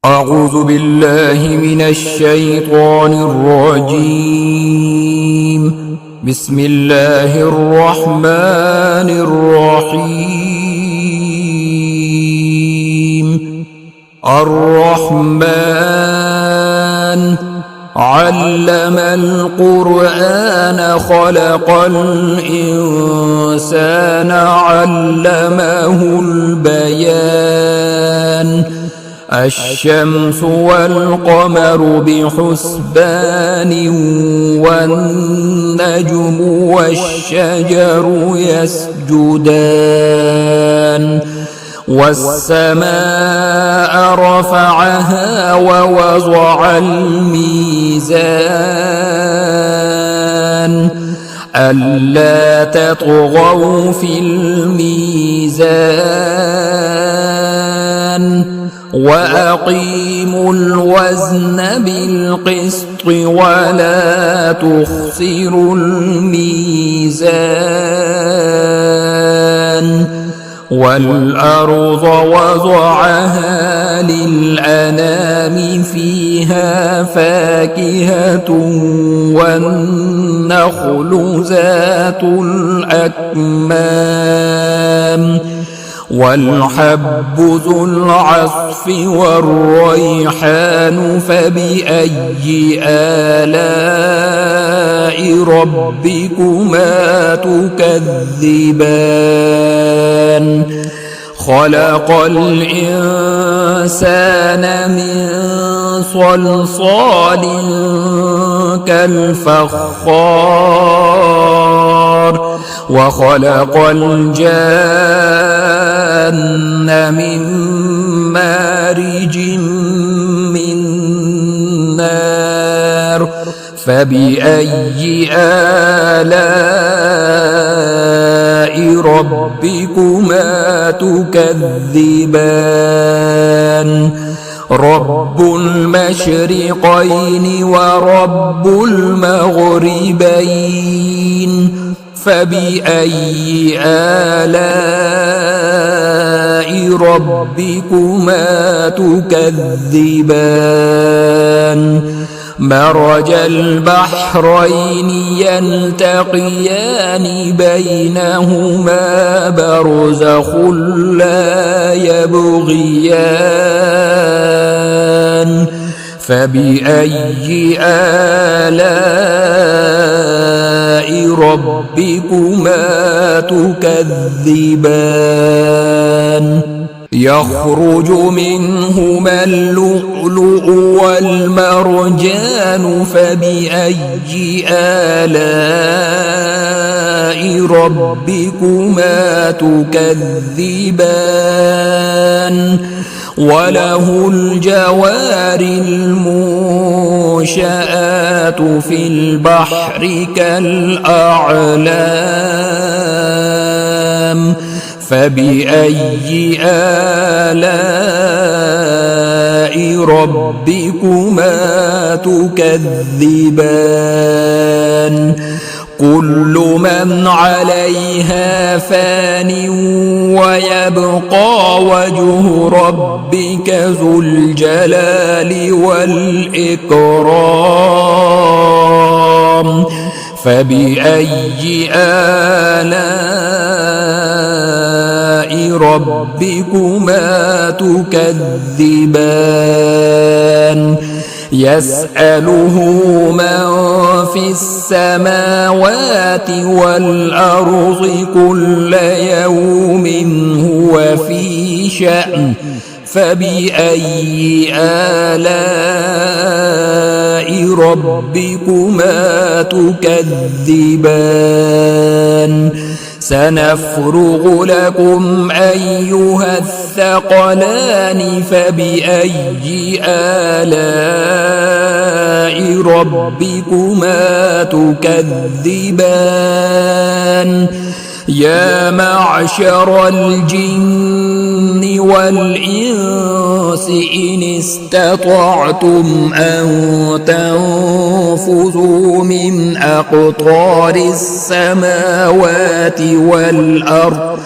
أعوذ بالله من الشيطان الرجيم. بسم الله الرحمن الرحيم. الرحمن علم القرآن خلق الإنسان علمه البيان. الشمس والقمر بحسبان والنجم والشجر يسجدان والسماء رفعها ووضع الميزان ألا تطغوا في الميزان وأقيموا الوزن بالقسط ولا تخسروا الميزان والأرض وضعها للأنام فيها فاكهة والنخل ذات الأكمام والحب ذو العصف والريحان فبأي آلاء ربكما تكذبان خلق الإنسان من صلصال كالفخار وخلق الجان من مارج من نار فبأي آلاء ربكما تكذبان رب المشرقين ورب المغربين فبأي آلاء ربكما تكذبان مرج البحرين يلتقيان بينهما برزخ لا يبغيان فبأي آلاء ربكما تكذبان يخرج منهما اللؤلؤ والمرجان فبأي آلاء ربكما تكذبان وله الجوار المنشآت في البحر كالأعلام فبأي آلاء ربكما تكذبان كل من عليها فان ويبقى وجه ربك ذو الجلال والإكرام فبأي آلاء ربكما تكذبان يسأله من في السماوات والأرض كل يوم هو في شأن فبأي آلاء ربكما تكذبان سنفرغ لكم أيها الثقلان فبأي آلاء ربكما تكذبان يا معشر الجن والإنس إن استطعتم أن تنفذوا من أقطار السماوات والأرض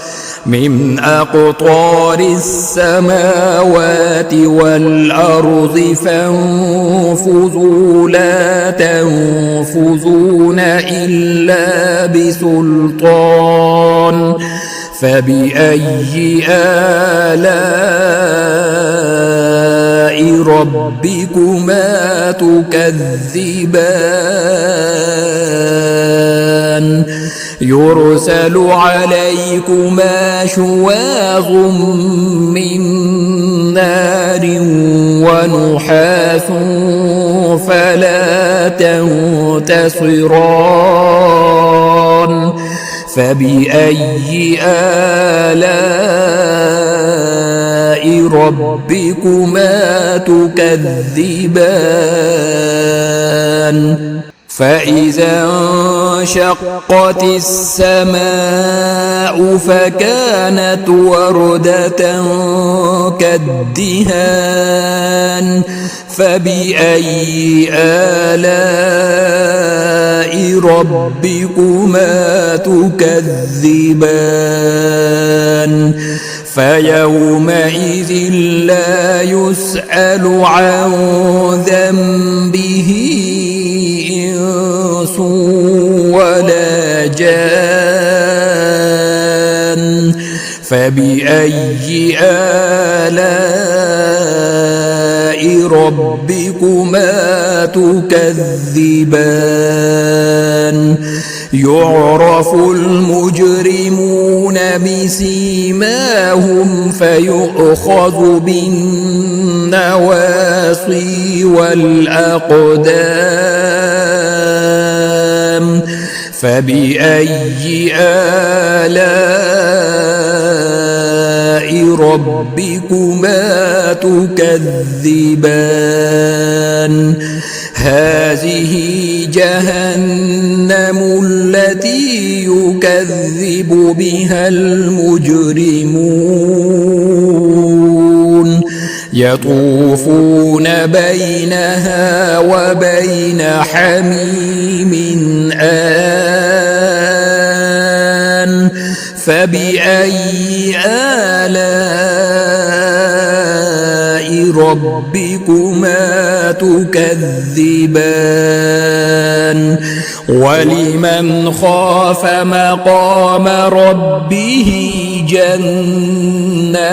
من أقطار السماوات والأرض فانفذوا لا تنفذون إلا بسلطان فبأي آلاء ربكما تكذبان يرسل عليكما شواظ من نار ونحاس فلا تنتصران فبأي آلاء ربكما تكذبان فإذا انشقت السماء فكانت وردة كالدهان فبأي آلاء ربكما تكذبان فيومئذ لا يسأل عن ذنبه إنس ولا جان فبأي آلاء ربكما تكذبان يعرف المجرمون بسيماهم فيؤخذ بالنواصي والأقدام فبأي آلاء ربكما تكذبان هذه جهنم التي يكذب بها المجرمون يطوفون بينها وبين حميم آن فبأي آلاء ربكما تكذبان ولمن خاف مقام ربه جنتان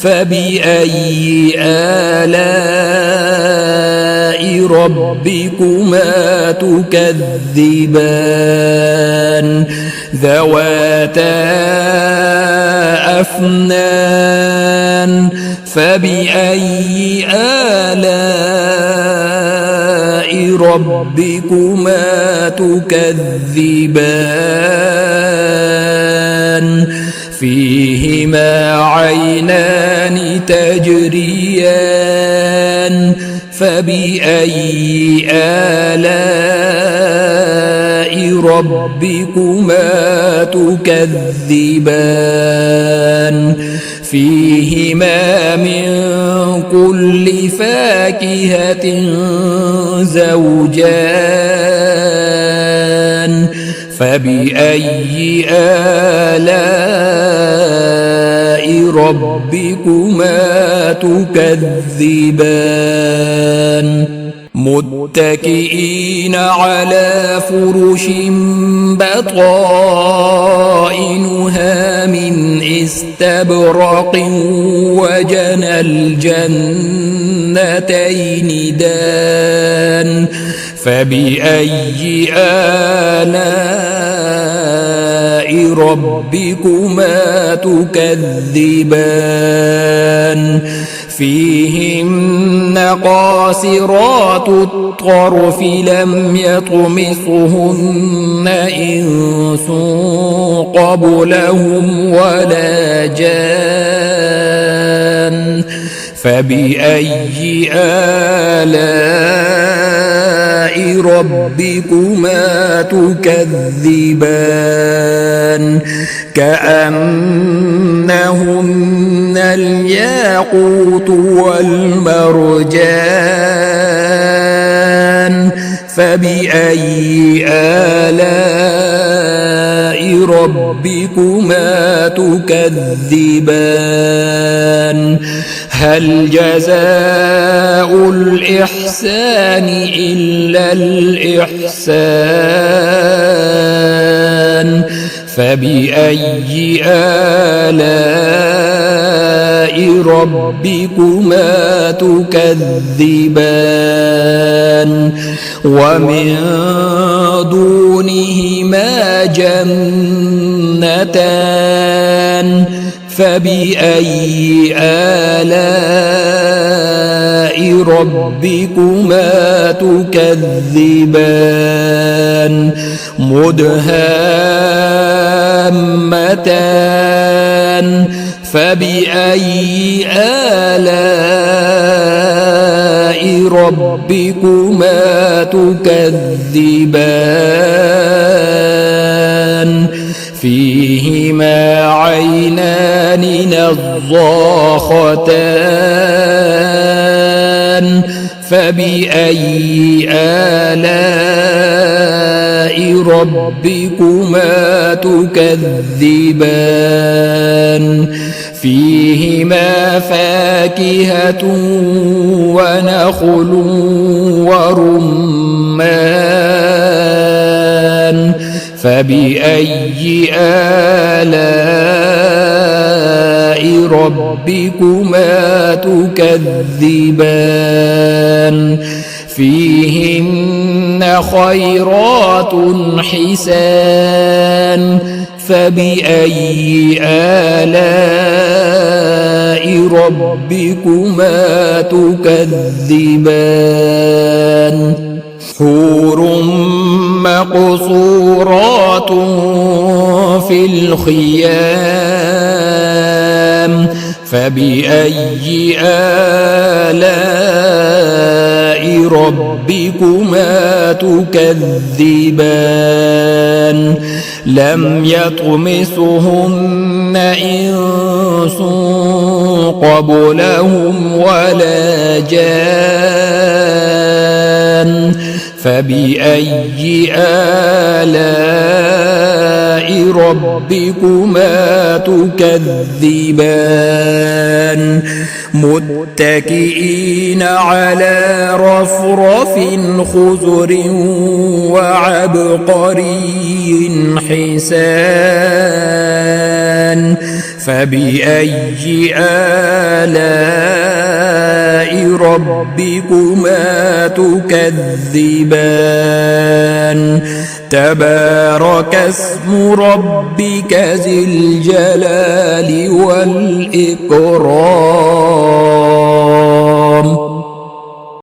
فبأي آلاء ربكما تكذبان ذواتا أفنان فبأي آلاء ربكما تكذبان فيهما عينان تجريان فبأي آلاء ربكما تكذبان فيهما من كل فاكهة زوجان فبأي آلاء ربكما تكذبان متكئين على فرش بطائنها من استبرق وجنى الجنتين دان فبأي آلاء ربكما تكذبان فيهن قاصرات الطرف لم يطمثهن إنس قبلهم ولا جان فبأي آلاء ربكما تكذبان كأنهن الياقوت والمرجان فبأي آلاء ربكما تكذبان هل جزاء الإحسان إلا الإحسان فبأي آلاء ربكما تكذبان ومن دونهما جنتان فبأي آلاء ربكما تكذبان مدهامتان فبأي آلاء ربكما تكذبان فيهما عينان نضاختان فبأي آلاء ربكما تكذبان فيهما فاكهة ونخل ورمان فبأي آلاء ربكما تكذبان فيهن خيرات حسان فبأي آلاء ربكما تكذبان حور مقصورات في الخيام فبأي آلاء ربكما تكذبان لم يطمثهن إنس قبلهم ولا جان فبأي آلاء ربكما تكذبان متكئين على رفرف خضر وعبقري حسان فبأي آلاء ربكما تكذبان تبارك اسم ربك ذي الجلال والإكرام